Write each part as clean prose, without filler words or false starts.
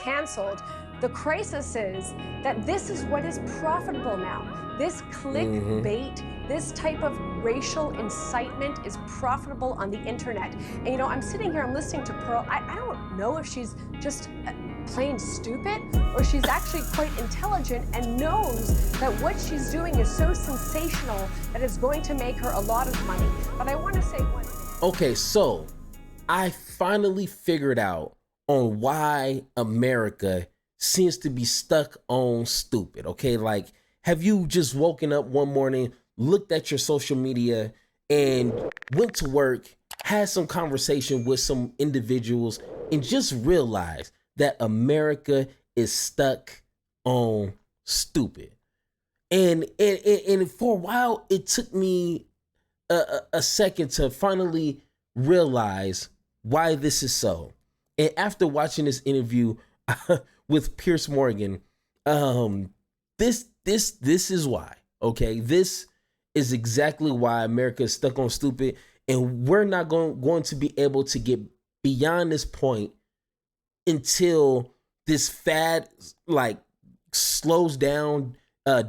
canceled. The crisis is that this is what is profitable now. This clickbait, this type of racial incitement is profitable on the internet. And you know, I'm sitting here, I'm listening to Pearl. I don't know if she's just plain stupid or she's actually quite intelligent and knows that what she's doing is so sensational that it's going to make her a lot of money. But I want to say one thing. Okay, so I finally figured out on why America seems to be stuck on stupid. Okay, like, have you just woken up one morning, looked at your social media, and went to work, had some conversation with some individuals, and just realized that America is stuck on stupid? And for a while, it took me a second to finally realize why this is so. And after watching this interview with Piers Morgan, this is why. Okay, this is exactly why America is stuck on stupid, and we're not going to be able to get beyond this point until this fad like slows down,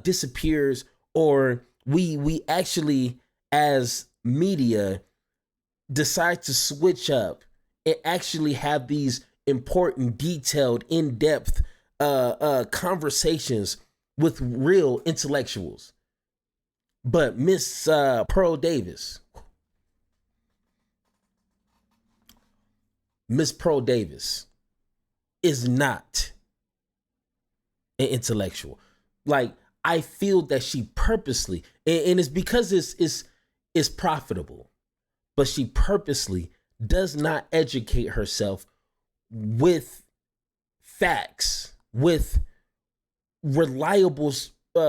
disappears, or we actually as media decide to switch up and actually have these important, detailed, in-depth conversations with real intellectuals. But Miss Pearl Davis, Miss Pearl Davis is not an intellectual. Like, I feel that she purposely, and it's because it's profitable, but she purposely does not educate herself with facts, with reliable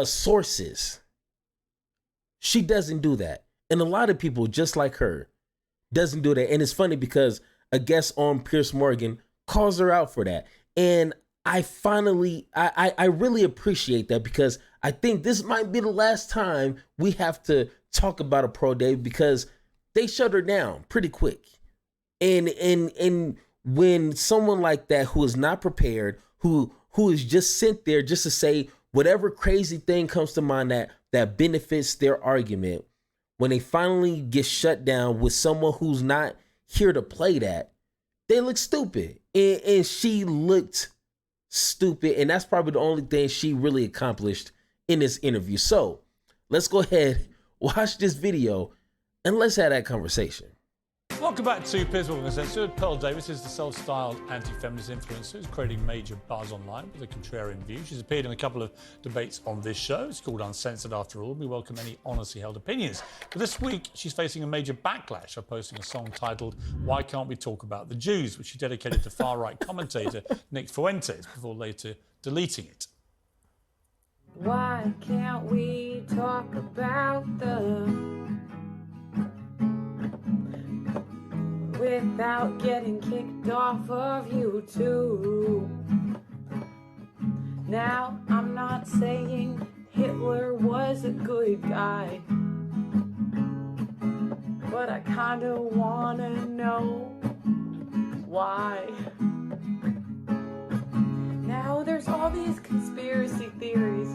sources. She doesn't do that. And a lot of people just like her doesn't do that. And it's funny because a guest on Piers Morgan calls her out for that. And I really appreciate that, because I think this might be the last time we have to talk about a Pro Day, because they shut her down pretty quick. And when someone like that, who is not prepared, who is just sent there just to say whatever crazy thing comes to mind that benefits their argument, when they finally get shut down with someone who's not here to play that, they look stupid. And she looked stupid, and that's probably the only thing she really accomplished in this interview. So let's go ahead, watch this video, and let's have that conversation. Welcome back to Piers Morgan. Pearl Davis is the self-styled anti-feminist influencer who's creating major buzz online with a contrarian view. She's appeared in a couple of debates on this show. It's called Uncensored after all. We welcome any honestly held opinions. But this week, she's facing a major backlash for posting a song titled "Why Can't We Talk About the Jews," which she dedicated to far-right commentator Nick Fuentes before later deleting it. Why can't we talk about them without getting kicked off of YouTube? Now, I'm not saying Hitler was a good guy, but I kinda wanna know why. Now there's all these conspiracy theories,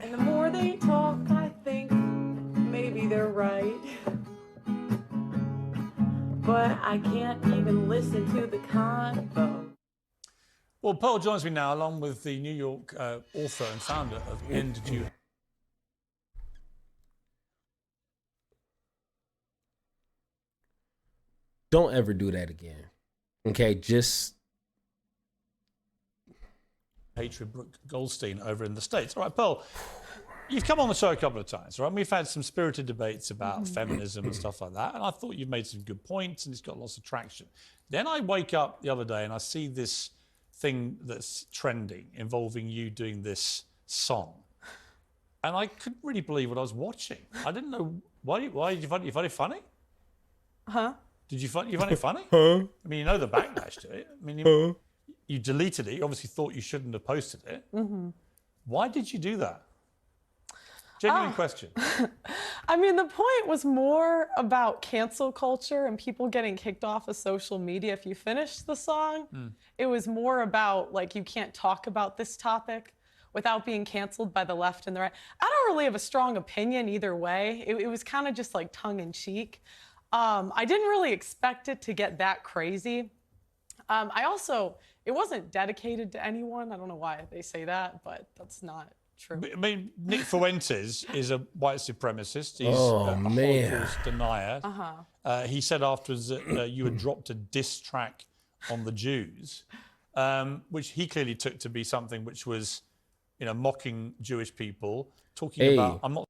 and the more they talk, I think maybe they're right. But I can't even listen to the convo. Well, Pearl joins me now, along with the New York author and founder of End Jew. Don't ever do that again. Okay, just Hatred Brooke Goldstein over in the States. All right, Pearl, you've come on the show a couple of times, right? We've had some spirited debates about feminism and stuff like that, and I thought you've made some good points, and it's got lots of traction. Then I wake up the other day and I see this thing that's trending involving you doing this song, and I couldn't really believe what I was watching. I didn't know why did you find it funny? Huh? Did you find it funny? Huh? I mean, you know the backlash to it. I mean, you deleted it. You obviously thought you shouldn't have posted it. Why did you do that? Genuine question. I mean, the point was more about cancel culture and people getting kicked off of social media. If you finished the song, it was more about, like, you can't talk about this topic without being canceled by the left and the right. I don't really have a strong opinion either way. It was kind of just like tongue in cheek. I didn't really expect it to get that crazy. It wasn't dedicated to anyone. I don't know why they say that, but that's not true. I mean, Nick Fuentes is a white supremacist. He's a man. Holocaust denier. He said afterwards that you had dropped a diss track on the Jews, which he clearly took to be something which was, mocking Jewish people, talking about. I'm not.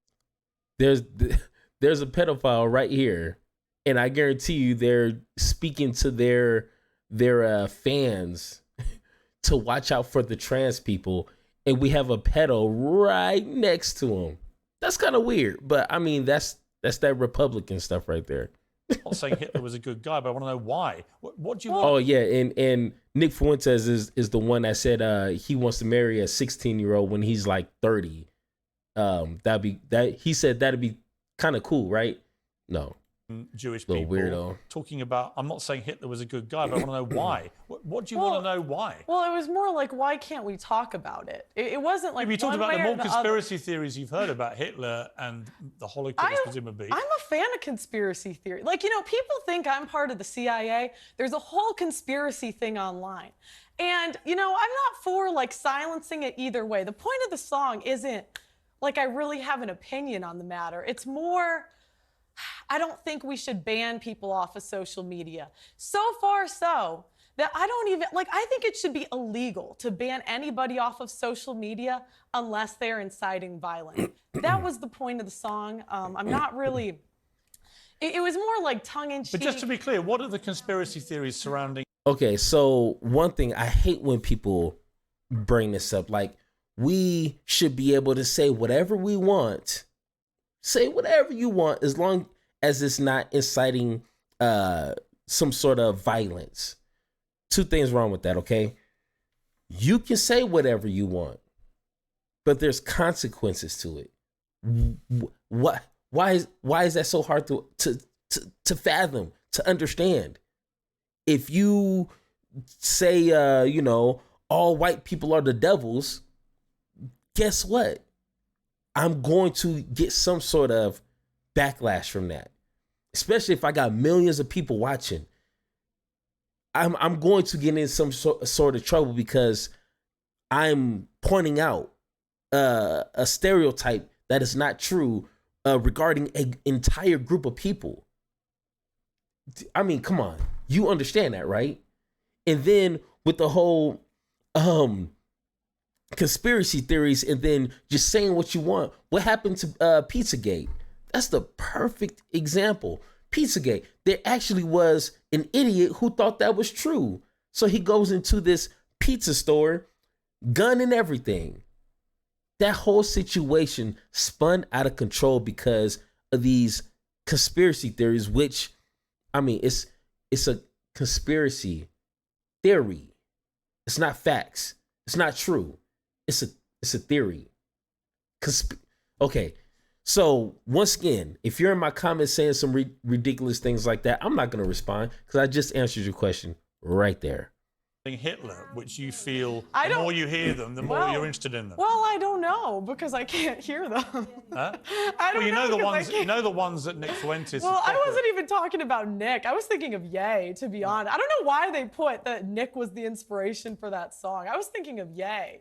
There's a pedophile right here, and I guarantee you they're speaking to their fans to watch out for the trans people, and we have a pedo right next to him. That's kind of weird, but I mean that's that Republican stuff right there. I'm not saying Hitler was a good guy, but I want to know why. What do you want? Oh yeah, and Nick Fuentes is the one that said he wants to marry a 16-year-old when he's like 30. He said that'd be kind of cool, right? No. Jewish little people weirdo talking about. I'm not saying Hitler was a good guy, but I want to know why. What do you want to know why? Well, it was more like, why can't we talk about it? It wasn't like. Have you talked one about the way or more conspiracy theories you've heard about Hitler and the Holocaust, presumably? I'm a fan of conspiracy theory. Like, people think I'm part of the CIA. There's a whole conspiracy thing online. And, I'm not for, like, silencing it either way. The point of the song isn't, like, I really have an opinion on the matter. It's more, I don't think we should ban people off of social media. So far so that I think it should be illegal to ban anybody off of social media unless they're inciting violence. That was the point of the song. I'm not really, it was more like tongue in cheek. But just to be clear, what are the conspiracy theories surrounding? Okay, so one thing, I hate when people bring this up. Like, we should be able to say whatever we want. Say whatever you want as long as it's not inciting some sort of violence. Two things wrong with that, okay? You can say whatever you want, but there's consequences to it. Why is that so hard to fathom, to understand? If you say all white people are the devils, guess what? I'm going to get some sort of backlash from that, especially if I got millions of people watching. I'm going to get in some sort of trouble because I'm pointing out a stereotype that is not true regarding an entire group of people. I mean, come on, you understand that, right? And then with the whole conspiracy theories and then just saying what you want. What happened to Pizzagate? That's the perfect example. Pizzagate. There actually was an idiot who thought that was true. So he goes into this pizza store, gun and everything. That whole situation spun out of control because of these conspiracy theories, which, I mean, it's a conspiracy theory. It's not facts. It's not true. It's a theory. Okay, so once again, if you're in my comments saying some ridiculous things like that, I'm not going to respond because I just answered your question right there. Hitler, which you feel the more you hear them, the more you're interested in them. Well, I don't know because I can't hear them. Huh? I don't know the ones that Nick Fuentes. Well, I wasn't even talking about Nick. I was thinking of Ye, to be honest. I don't know why they put that Nick was the inspiration for that song. I was thinking of Ye.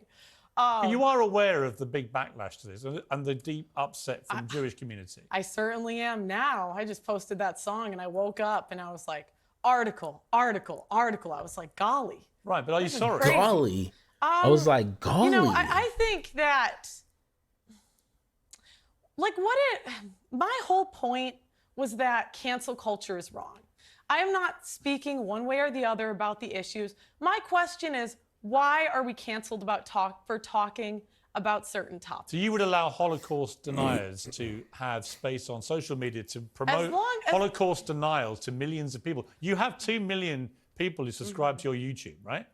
You are aware of the big backlash to this and the deep upset from the Jewish community. I certainly am now. I just posted that song and I woke up and I was like, article. I was like, golly. Right, but are you sorry? Crazy. Golly. I was like, golly. I think that, my whole point was that cancel culture is wrong. I am not speaking one way or the other about the issues. My question is, why are we canceled for talking about certain topics? So you would allow Holocaust deniers to have space on social media to promote Holocaust denial to millions of people? You have 2 million people who subscribe to your YouTube, right?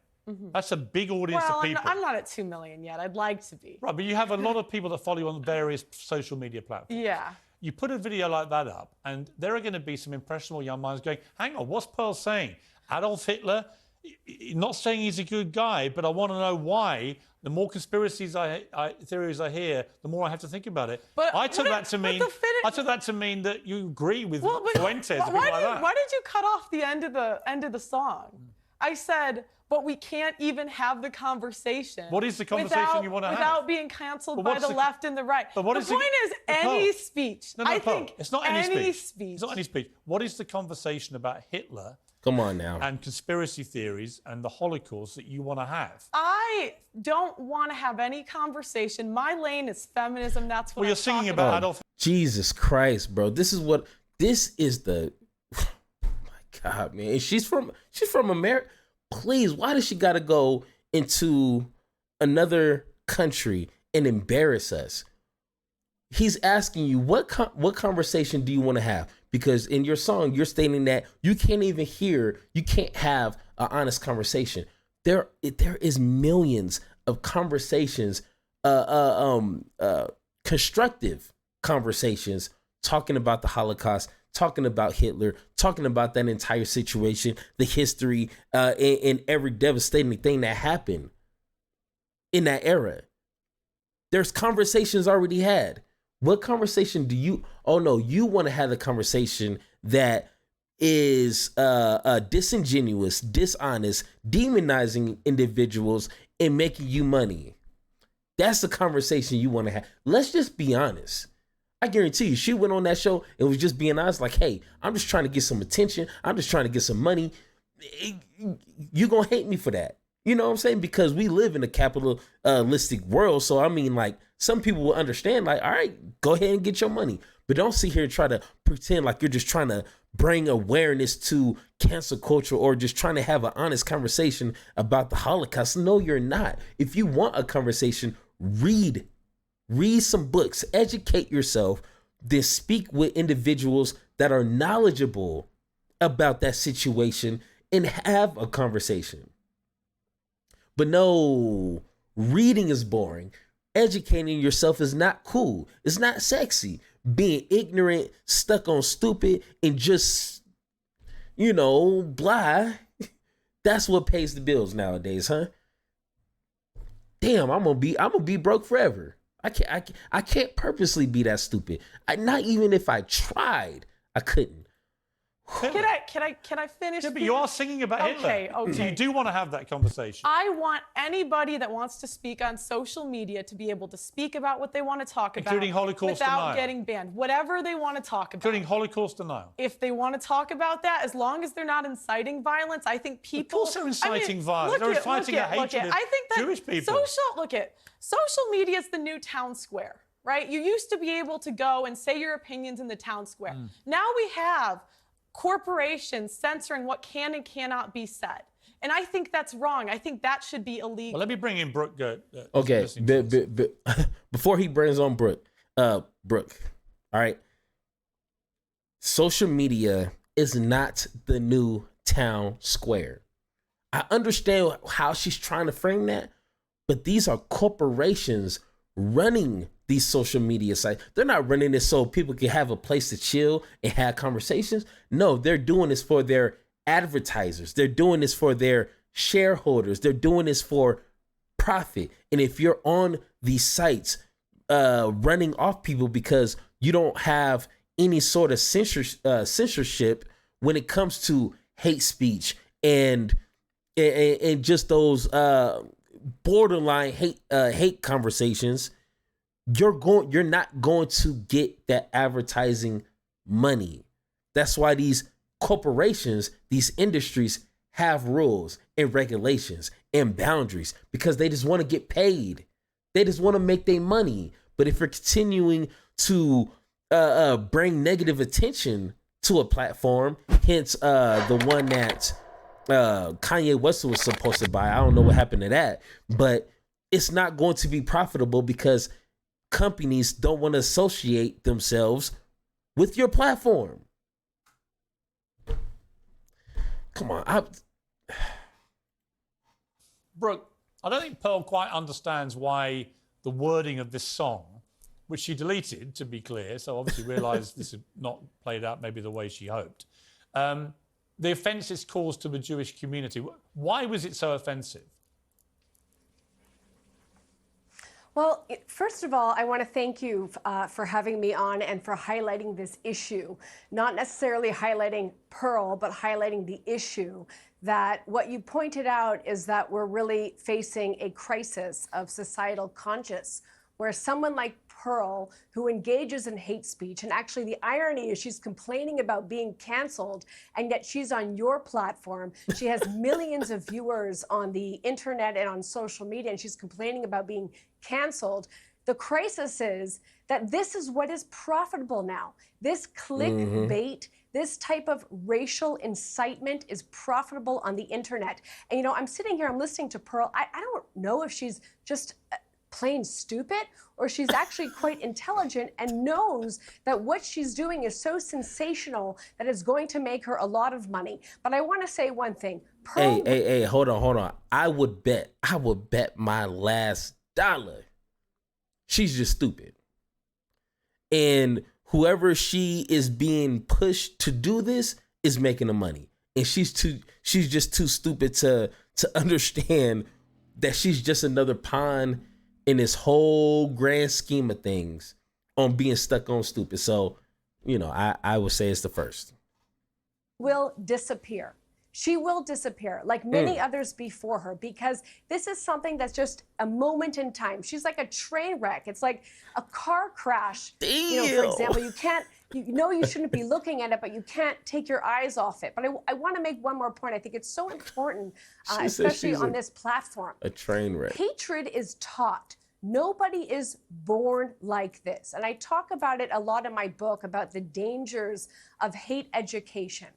That's a big audience Well, of people. I'm not at 2 million yet. I'd like to be. Right, but you have a lot of people that follow you on various social media platforms. Yeah. You put a video like that up, and there are going to be some impressionable young minds going, hang on, what's Pearl saying? Adolf Hitler? Not saying he's a good guy, but I want to know why. The more conspiracies theories I hear, the more I have to think about it. But I took that to mean that you agree with Fuentes and people like that. Why did you cut off the end of the song? I said, but we can't even have the conversation. What is the conversation you want to have? Without being canceled by the left and the right. But what the is point is any speech. No, I Paul, think it's not any speech. It's not any speech. What is the conversation about Hitler? Come on now. And conspiracy theories and the Holocaust that you want to have? I don't want to have any conversation. My lane is feminism. That's what you're singing about Adolf. Jesus Christ, bro. This is the oh my God, man. She's from America. Please, why does she gotta go into another country and embarrass us? He's asking you what conversation do you want to have? Because in your song, you're stating that you can't have an honest conversation. There is millions of conversations, constructive conversations, talking about the Holocaust, talking about Hitler, talking about that entire situation, the history, and every devastating thing that happened in that era. There's conversations already had. What conversation do you? Oh no, you want to have a conversation that is disingenuous, dishonest, demonizing individuals and making you money. That's the conversation you want to have. Let's just be honest. I guarantee you, she went on that show and was just being honest, like, hey, I'm just trying to get some attention. I'm just trying to get some money. You're going to hate me for that. You know what I'm saying? Because we live in a capitalistic world. So, I mean, like, some people will understand, like, all right, go ahead and get your money. But don't sit here and try to pretend like you're just trying to bring awareness to cancel culture or just trying to have an honest conversation about the Holocaust. No, you're not. If you want a conversation, read some books, educate yourself, then speak with individuals that are knowledgeable about that situation and have a conversation. But no, reading is boring. Educating yourself is not cool. It's not sexy. Being ignorant, stuck on stupid, and just, blah. That's what pays the bills nowadays, huh? Damn, I'm gonna be broke forever. I can't purposely be that stupid. Not even if I tried, I couldn't. Can I finish? Yeah, but you are singing about Hitler. Okay. So you do want to have that conversation. I want anybody that wants to speak on social media to be able to speak about what they want to talk about. Including Holocaust without denial. getting banned. Whatever they want to talk about. Including Holocaust denial. If they want to talk about that, as long as they're not inciting violence, I think people... Of course they're inciting violence. They're inciting a hatred of Jewish people. Social media is the new town square, right? You used to be able to go and say your opinions in the town square. Now we have corporations censoring what can and cannot be said. And I think that's wrong. I think that should be illegal. Well, let me bring in Brooke. Okay, before he brings on Brooke, all right. Social media is not the new town square. I understand how she's trying to frame that, but these are corporations running these social media sites. They're not running it so people can have a place to chill and have conversations. No, they're doing this for their advertisers. They're doing this for their shareholders. They're doing this for profit. And if you're on these sites running off people because you don't have any sort of censorship when it comes to hate speech and just those borderline hate conversations, you're not going to get that advertising money. That's why these corporations, these industries have rules and regulations and boundaries, because they just want to get paid. They just want to make their money. But if you're continuing to bring negative attention to a platform, hence the one that Kanye West was supposed to buy, I don't know what happened to that, but it's not going to be profitable because companies don't want to associate themselves with your platform. Come on. Brooke, I don't think Pearl quite understands why the wording of this song, which she deleted, to be clear, so obviously realised this had not played out maybe the way she hoped. The offence it's caused to the Jewish community. Why was it so offensive? Well, first of all, I want to thank you for having me on and for highlighting this issue. Not necessarily highlighting Pearl, but highlighting the issue that what you pointed out is that we're really facing a crisis of societal conscience, where someone like Pearl, who engages in hate speech, and actually the irony is she's complaining about being canceled, and yet she's on your platform. She has millions of viewers on the internet and on social media, and she's complaining about being canceled. The crisis is that this is what is profitable now. This clickbait, this type of racial incitement is profitable on the internet. And, you know, I'm sitting here, I'm listening to Pearl. I don't know if she's just plain stupid or she's actually quite intelligent and knows that what she's doing is so sensational that it's going to make her a lot of money. But I want to say one thing. Pearl, Hey, hold on. I would bet my last dollar she's just stupid. And whoever she is being pushed to do this is making the money. And she's just too stupid to understand that she's just another pawn in this whole grand scheme of things on being stuck on stupid. So, you know, I would say it's the first. Will disappear. She will disappear like many others before her, because this is something that's just a moment in time. She's like a train wreck. It's like a car crash. Damn. You know, for example, you know you shouldn't be looking at it, but you can't take your eyes off it. But I want to make one more point. I think it's so important, especially on this platform. A train wreck. Hatred is taught. Nobody is born like this. And I talk about it a lot in my book about the dangers of hate education.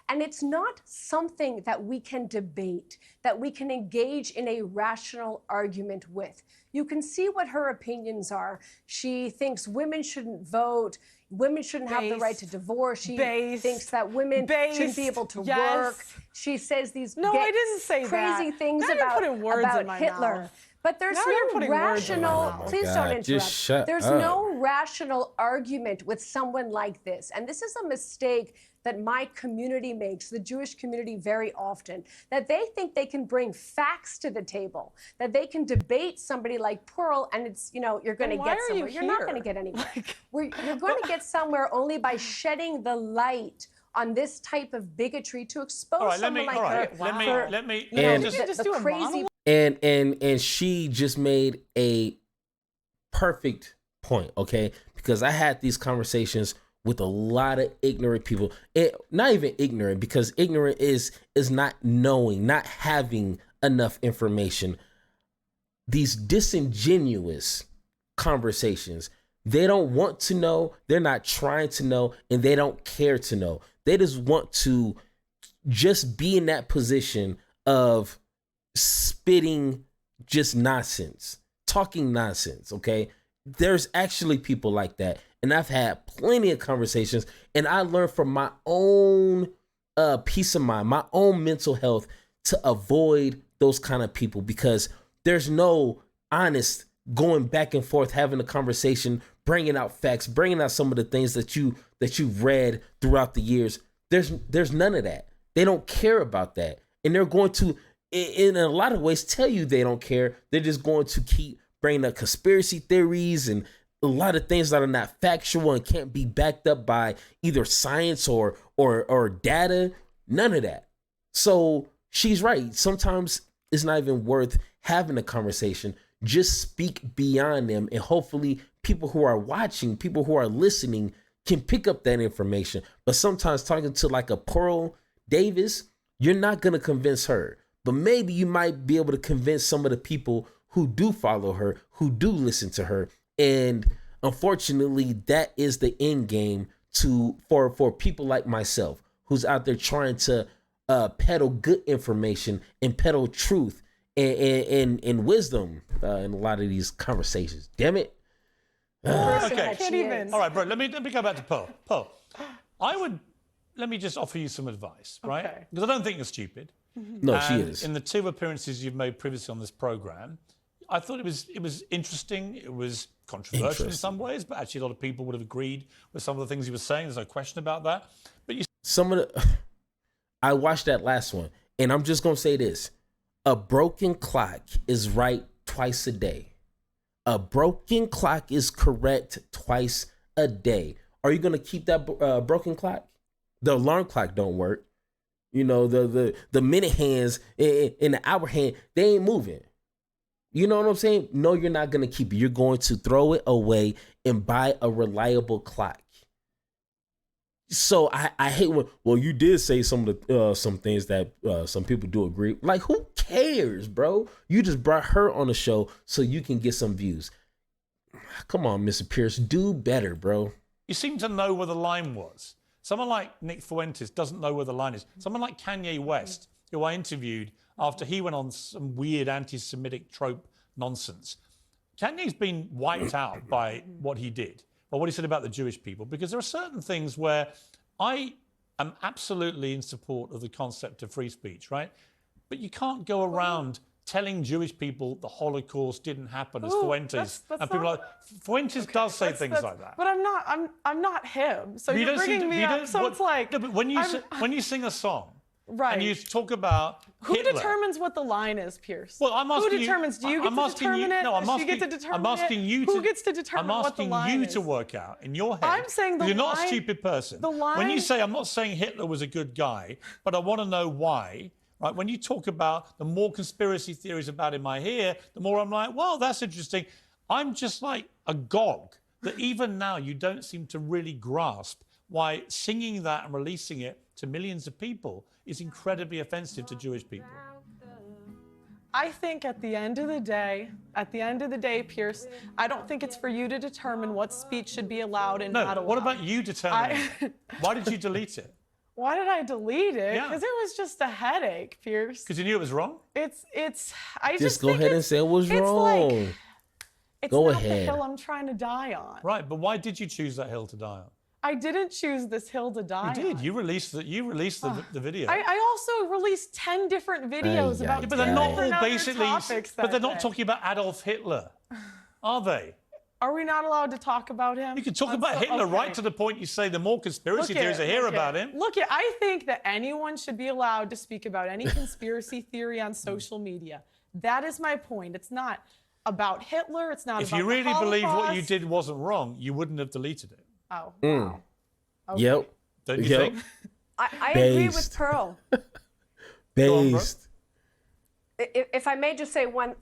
And it's not something that we can debate, that we can engage in a rational argument with. You can see what her opinions are. She thinks women shouldn't vote, women shouldn't have the right to divorce. She thinks that women shouldn't be able to work. She says these I didn't say crazy things now about Hitler. Mouth. But there's no rational, please don't interrupt. Just shut There's up. no rational argument with someone like this. And this is a mistake that my community makes, the Jewish community, very often, that they think they can bring facts to the table, that they can debate somebody like Pearl, and it's, you know, you're going to get somewhere. You're not going to get anywhere. You're going to get somewhere only by shedding the light on this type of bigotry to expose someone like her. Let me just do a crazy. And she just made a perfect point, okay? Because I had these conversations with a lot of ignorant people. Not even ignorant, because ignorant is not knowing, not having enough information. These disingenuous conversations, they don't want to know, they're not trying to know, and they don't care to know. They just want to just be in that position of spitting just nonsense, talking nonsense, okay? There's actually people like that. And I've had plenty of conversations, and I learned from my own peace of mind, my own mental health, to avoid those kind of people, because there's no honest going back and forth, having a conversation, bringing out facts, bringing out some of the things that you've read throughout the years. There's none of that. They don't care about that. And they're going to, in a lot of ways, tell you they don't care. They're just going to keep bringing up conspiracy theories and a lot of things that are not factual and can't be backed up by either science or data. None of that. So she's right. Sometimes it's not even worth having a conversation. Just speak beyond them, and hopefully people who are watching, people who are listening can pick up that information. But sometimes talking to like a Pearl Davis, you're not going to convince her. But maybe you might be able to convince some of the people who do follow her, who do listen to her. And unfortunately, that is the end game for people like myself, who's out there trying to peddle good information and peddle truth and wisdom in a lot of these conversations. Damn it. Okay. Can't even. All right, bro, let me go back to Pearl. Pearl, let me just offer you some advice, right? Okay. Because I don't think you're stupid. No, she And is. in the 2 appearances you've made previously on this program, I thought it was interesting. It was controversial in some ways, but actually a lot of people would have agreed with some of the things he was saying. There's no question about that. But Some of the, I watched that last one, and I'm just gonna say this: a broken clock is right twice a day. A broken clock is correct twice a day. Are you gonna keep that broken clock? The alarm clock don't work. You know, the minute hands and the hour hand, they ain't moving. You know what I'm saying? No, you're not gonna keep it. You're going to throw it away and buy a reliable clock. So I hate when, well, you did say some of the some things that some people do agree. Like, who cares, bro? You just brought her on the show so you can get some views. Come on, Mr. Pierce, do better, bro. you seem to know where the line was. Someone like Nick Fuentes doesn't know where the line is. Someone like Kanye West, who I interviewed after he went on some weird anti-Semitic trope nonsense. Kanye's been wiped out by what he did, or what he said about the Jewish people, because there are certain things where I am absolutely in support of the concept of free speech, right? But you can't go around telling Jewish people the Holocaust didn't happen, as Fuentes that's and people not, like Fuentes does say things like that. But I'm not him. So you're bringing me up. So it's like, no, but when you sing a song, right, and you talk about who Hitler, determines what the line is, Pierce? well, I'm asking who determines? Do you get to determine it? No, I'm Does asking, she get to determine I'm asking you it? to. Who gets to determine what the line is? I'm asking you to work out in your head. I'm saying the you're not a line- stupid person. the line- When you say, I'm not saying Hitler was a good guy, but I want to know why. Right? When you talk about the more conspiracy theories about him I hear, the more I'm like, well, that's interesting. I'm just like agog that even now you don't seem to really grasp why singing that and releasing it to millions of people is incredibly offensive to Jewish people. I think at the end of the day, Pierce, I don't think it's for you to determine what speech should be allowed and not allowed. What about you determining? Why did you delete it? Why did I delete it? Yeah. Because it was just a headache, Pierce. Because you knew it was wrong? I Just go ahead and say it was wrong. It's Go not ahead. the hill I'm trying to die on. Right, but why did you choose that hill to die on? I didn't choose this hill to die on. You did. You released the video. I also released 10 different videos about But they're not all different other basically. topics But they're that not day. talking about Adolf Hitler, are they? Are we not allowed to talk about him? You can talk about Hitler right to the point you say the more conspiracy theories I hear about him. Look, I think that anyone should be allowed to speak about any conspiracy theory on social media. That is my point. It's not about Hitler. It's not If about you really the believe what you Holocaust. did wasn't wrong, you wouldn't have deleted it. Oh, wow. Okay. Yep. Don't you think? I agree with Based. Pearl. Based. If I may just say one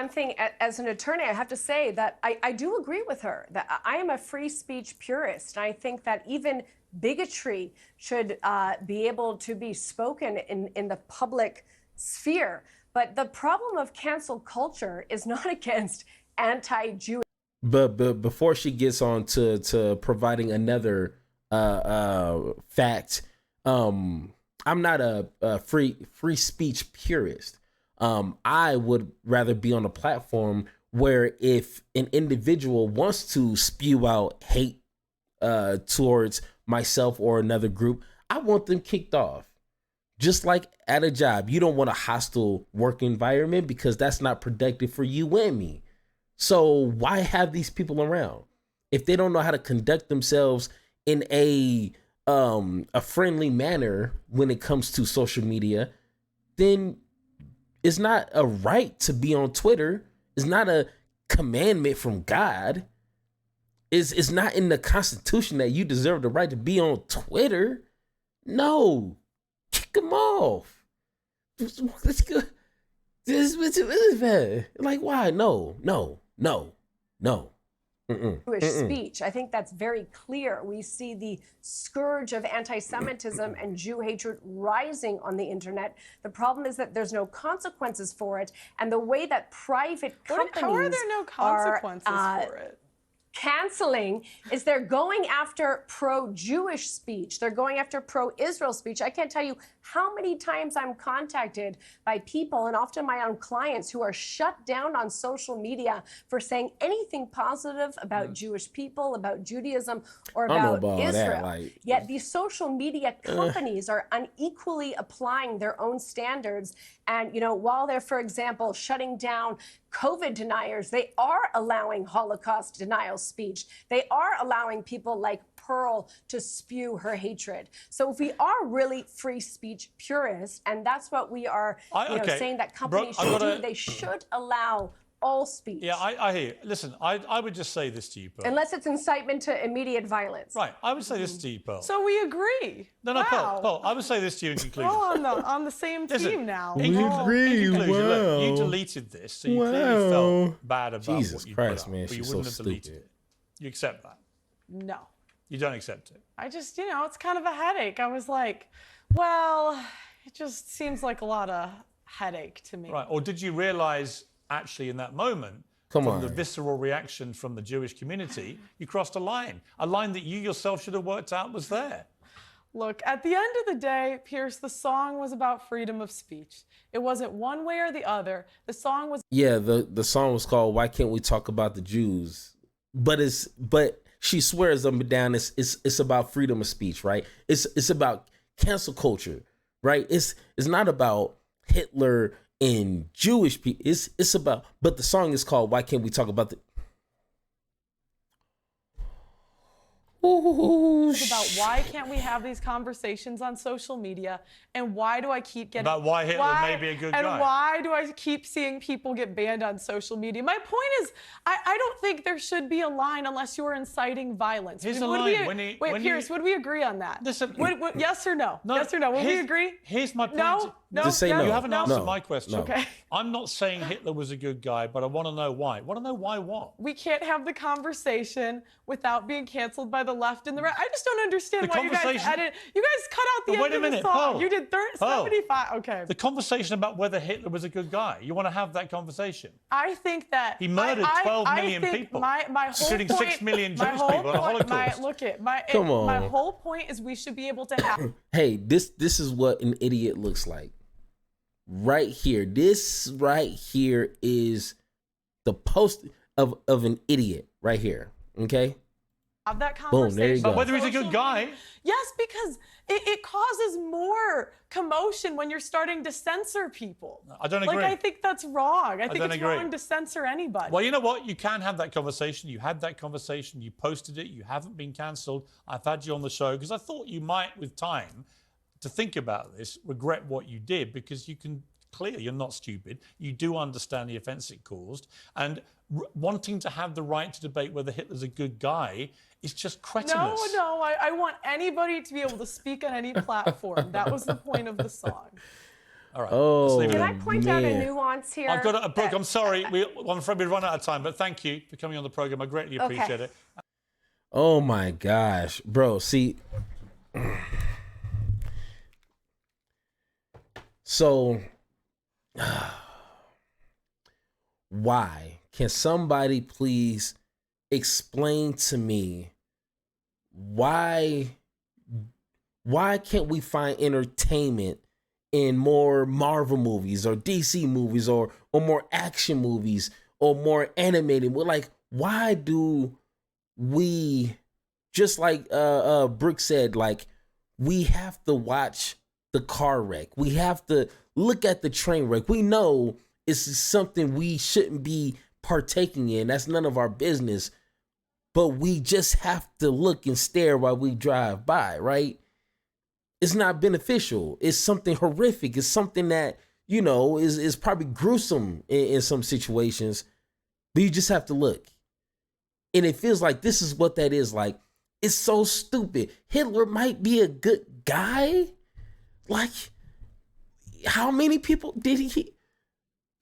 thing, as an attorney, I have to say that I do agree with her, that I am a free speech purist. And I think that even bigotry should be able to be spoken in the public sphere. But the problem of cancel culture is not against anti-Jewish. But before she gets on to providing another fact, I'm not a free speech purist. I would rather be on a platform where if an individual wants to spew out hate towards myself or another group, I want them kicked off. Just like at a job, you don't want a hostile work environment because that's not productive for you and me. So why have these people around? If they don't know how to conduct themselves in a friendly manner when it comes to social media, then it's not a right to be on Twitter. It's not a commandment from God. It's not in the Constitution that you deserve the right to be on Twitter. No, kick them off. Let's go. This is bad. Like, why? No. Jewish speech. I think that's very clear. We see the scourge of anti-Semitism and Jew hatred rising on the internet. The problem is that there's no consequences for it, and the way that private companies How are there no consequences for it? canceling is they're going after pro-Jewish speech. They're going after pro-Israel speech. I can't tell you how many times I'm contacted by people, and often my own clients, who are shut down on social media for saying anything positive about Jewish people, about Judaism, or about Israel. Yet these social media companies are unequally applying their own standards. And, you know, while they're, for example, shutting down COVID deniers, they are allowing Holocaust denial speech. They are allowing people like Pearl to spew her hatred. So if we are really free speech purists, and that's what we are saying that companies should do, they should allow all speech. Yeah, I hear you. Listen, I would just say this to you, Pearl. Unless it's incitement to immediate violence. Right, I would say this to you, Pearl. So we agree. No, Wow. Pearl, I would say this to you in conclusion. We're on the same team now. In conclusion, Wow. look, you deleted this, so you clearly felt bad about Jesus what you Christ, put up, man, but you she's wouldn't so have deleted stupid. it. You accept that? No. You don't accept it? I just, it's kind of a headache. I was like, well, it just seems like a lot of headache to me. Right, or did you realize actually in that moment, Come from on. the visceral reaction from the Jewish community, you crossed a line that you yourself should have worked out was there? Look, at the end of the day, Piers, the song was about freedom of speech. It wasn't one way or the other. The song was... Yeah, the song was called "Why Can't We Talk About the Jews?" But she swears up and down it's about freedom of speech, right? It's about cancel culture, right? It's not about Hitler and Jewish people. It's about, but the song is called "Why Can't We Talk About the..." It's about why can't we have these conversations on social media, and why do I keep getting... About why Hitler may be a good guy. And why do I keep seeing people get banned on social media? My point is, I don't think there should be a line unless you're inciting violence. Here's a line. Wait, Piers, would we agree on that? Listen, yes or no? Yes or no? Would we agree? Here's my point. No? Just say no. You haven't answered No. my question. No. Okay. I'm not saying Hitler was a good guy, but I want to know why. I want to know why what? We can't have the conversation without being canceled by the left and the right. I just don't understand why you guys edit. You guys cut out the end of the song. Paul. You did 75. Okay. The conversation about whether Hitler was a good guy. You want to have that conversation? I think that he murdered 12 million people, my whole including point, 6 million Jewish people in the Holocaust. Come on. My whole point is we should be able to have. Hey, this is what an idiot looks like. Right here. This right here is the post of an idiot right here. Okay? Have that conversation. Boom, there you go. But whether he's a good guy. Yes, because it causes more commotion when you're starting to censor people. I don't agree. Like, I think that's wrong. I think don't it's agree. wrong to censor anybody. Well, you know what? You can have that conversation. You had that conversation. You posted it. You haven't been cancelled. I've had you on the show because I thought you might, with time, to think about this, regret what you did, because you can clearly, you're not stupid. You do understand the offence it caused. And wanting to have the right to debate whether Hitler's a good guy is just cretinous. No, I want anybody to be able to speak on any platform. That was the point of the song. All right. Oh, Can I point out a nuance here? I've got Brooke, I'm sorry. I'm afraid we've run out of time, but thank you for coming on the program. I greatly appreciate it. Oh my gosh, bro. See, so why can somebody please explain to me why can't we find entertainment in more Marvel movies or DC movies or more action movies or more animated? We're like, why do we, just like Brooke said, like, we have to watch the car wreck, we have to look at the train wreck, we know it's something we shouldn't be partaking in, that's none of our business, but we just have to look and stare while we drive by, right? It's not beneficial. It's something horrific. It's something that, you know, is probably gruesome in some situations, but you just have to look. And it feels like this is what that is like. It's so stupid. Hitler might be a good guy. Like, how many people did he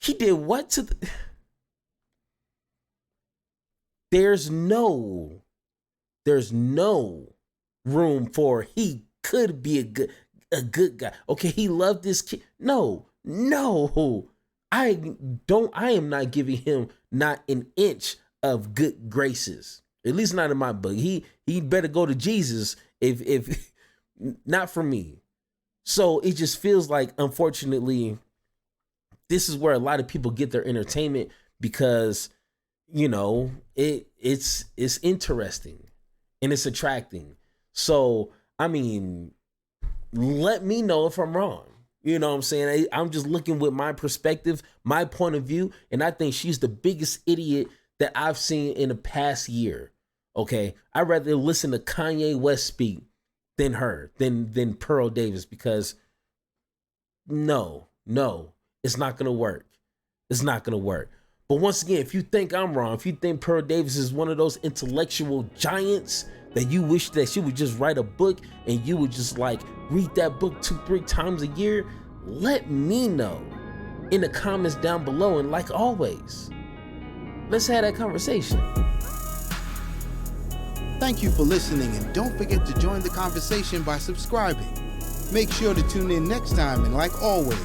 did what to the... There's no room for he could be a good guy. Okay, he loved this kid. No. I am not giving him not an inch of good graces. At least not in my book. He better go to Jesus if not for me. So it just feels like, unfortunately, this is where a lot of people get their entertainment because, you know, it's interesting and it's attracting. So, I mean, let me know if I'm wrong. You know what I'm saying? I'm just looking with my perspective, my point of view, and I think she's the biggest idiot that I've seen in the past year. Okay? I'd rather listen to Kanye West speak than her, than Pearl Davis, because no, it's not gonna work. It's not gonna work. But once again, if you think I'm wrong, if you think Pearl Davis is one of those intellectual giants that you wish that she would just write a book and you would just like read that book 2-3 times a year, let me know in the comments down below. And like always, let's have that conversation. Thank you for listening, and don't forget to join the conversation by subscribing. Make sure to tune in next time, and like always,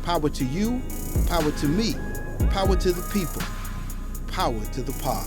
power to you, power to me, power to the people, power to the pod.